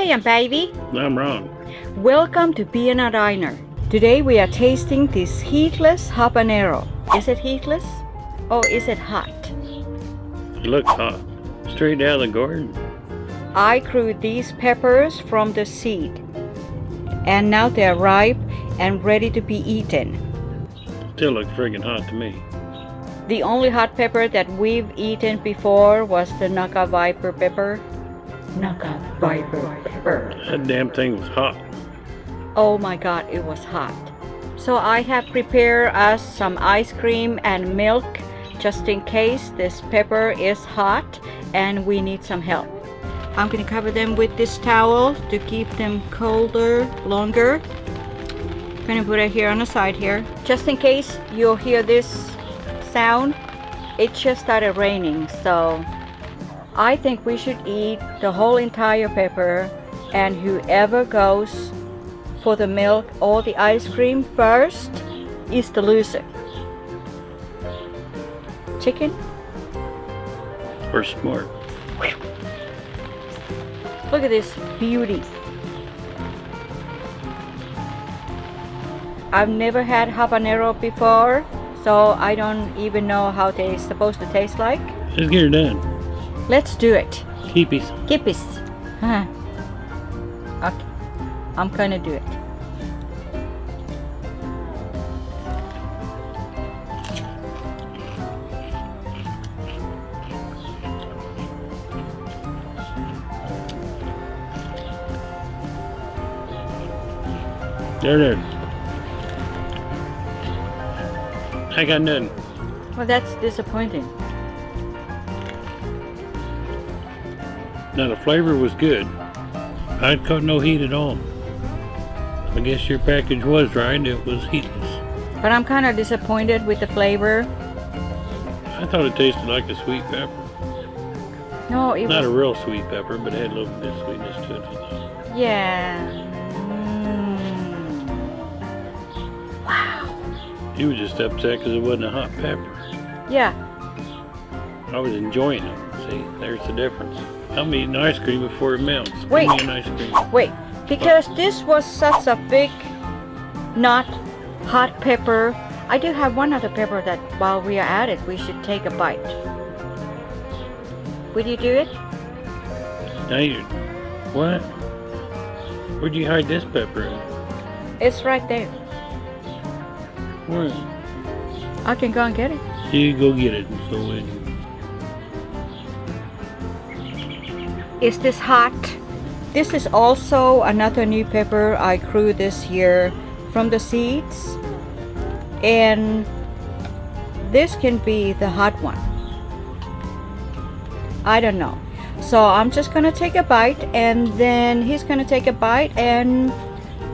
Hey, I'm Paivi. I'm Ron. Welcome to Be a Diner. Today we are tasting this heatless habanero. Is it heatless? Or is it hot? It looks hot. Straight out of the garden. I grew these peppers from the seed. And now they're ripe and ready to be eaten. Still looks friggin' hot to me. The only hot pepper that we've eaten before was the Naka Viper pepper. Naka Viper pepper. That damn thing was hot. Oh my god, it was hot. So I have prepared us some ice cream and milk just in case this pepper is hot and we need some help. I'm gonna cover them with this towel to keep them colder longer. I'm gonna put it here on the side here. Just in case you'll hear this sound, it just started raining, so I think we should eat the whole entire pepper, and whoever goes for the milk or the ice cream first is the loser. Chicken? We're smart. Look at this beauty. I've never had habanero before, so I don't even know how they're supposed to taste like. Let's get her done. Let's do it. Keepies. Kippies. Huh. Okay, I'm gonna do it. There. I got nothing. Well, that's disappointing. Now the flavor was good. I caught no heat at all. I guess your package was right. It was heatless. But I'm kind of disappointed with the flavor. I thought it tasted like a sweet pepper. No, it Not was... a real sweet pepper, but it had a little bit of sweetness to it. Yeah. Wow. You were just upset because it wasn't a hot pepper. Yeah. I was enjoying it. See, there's the difference. I'm eating ice cream before it melts. Wait. Give me an ice cream. Wait. Because this was such a big, not hot pepper. I do have one other pepper that while we are at it, we should take a bite. Would you do it? Now you, what? Where'd you hide this pepper at? It's right there. Where? I can go and get it. You go get it. So when Is this hot? This is also another new pepper I grew this year from the seeds. And this can be the hot one. I don't know. So I'm just gonna take a bite, and then he's gonna take a bite, and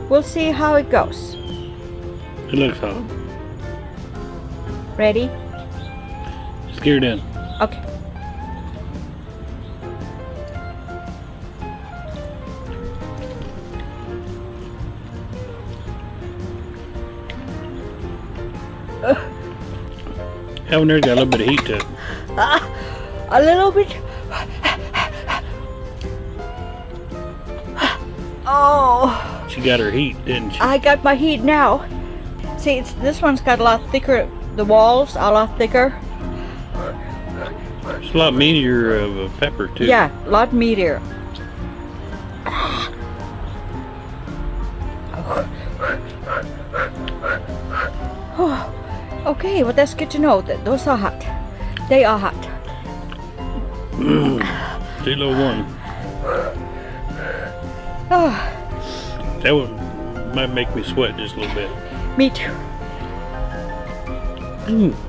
we'll see how it goes. it looks hot. Ready? Let's get her done. Okay. Habanero's got a little bit of heat to it. A little bit. Oh. She got her heat, didn't she? I got my heat now. See, this one's got a lot thicker. The walls are a lot thicker. It's a lot meatier of a pepper too. Yeah, a lot meatier. Oh, okay, well that's good to know that those are hot. They are hot. Stay a little warm. Oh, That one might make me sweat just a little bit. me too.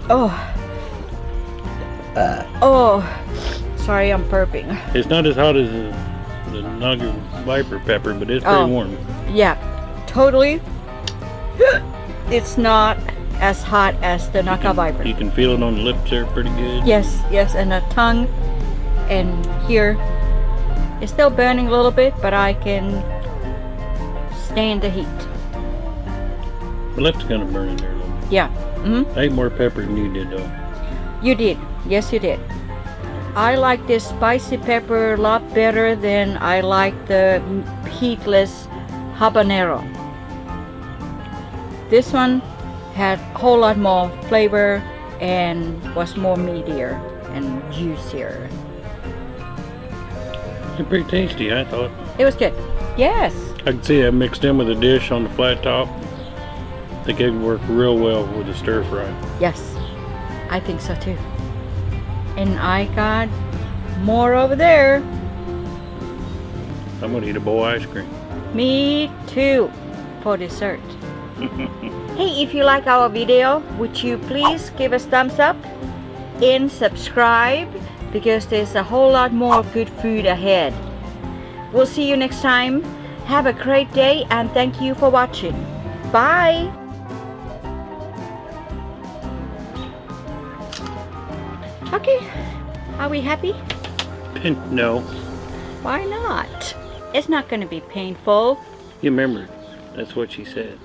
Oh. Oh. Sorry, I'm burping. It's not as hot as the Naka Viper pepper, but it's pretty warm. Yeah, totally. It's not as hot as the Naka Viper. You can feel it on the lips there pretty good. Yes, yes, and the tongue and here. It's still burning a little bit, but I can stand the heat. The lips kind of burning there a little bit. Yeah. I ate more pepper than you did though. You did. Yes, you did. I like this spicy pepper a lot better than I like the heatless habanero. This one had a whole lot more flavor and was more meatier and juicier. They're pretty tasty, I thought. It was good. Yes. I can see that mixed in with a dish on the flat top. I think it would work real well with a stir fry. Yes, I think so too. And I got more over there. I'm gonna eat a bowl of ice cream. Me too, for dessert. Hey, if you like our video, would you please give us thumbs up and subscribe, because there's a whole lot more good food ahead. We'll see you next time. Have a great day and thank you for watching. Bye. Okay, are we happy? No. Why not? It's not going to be painful. You remembered. That's what she said.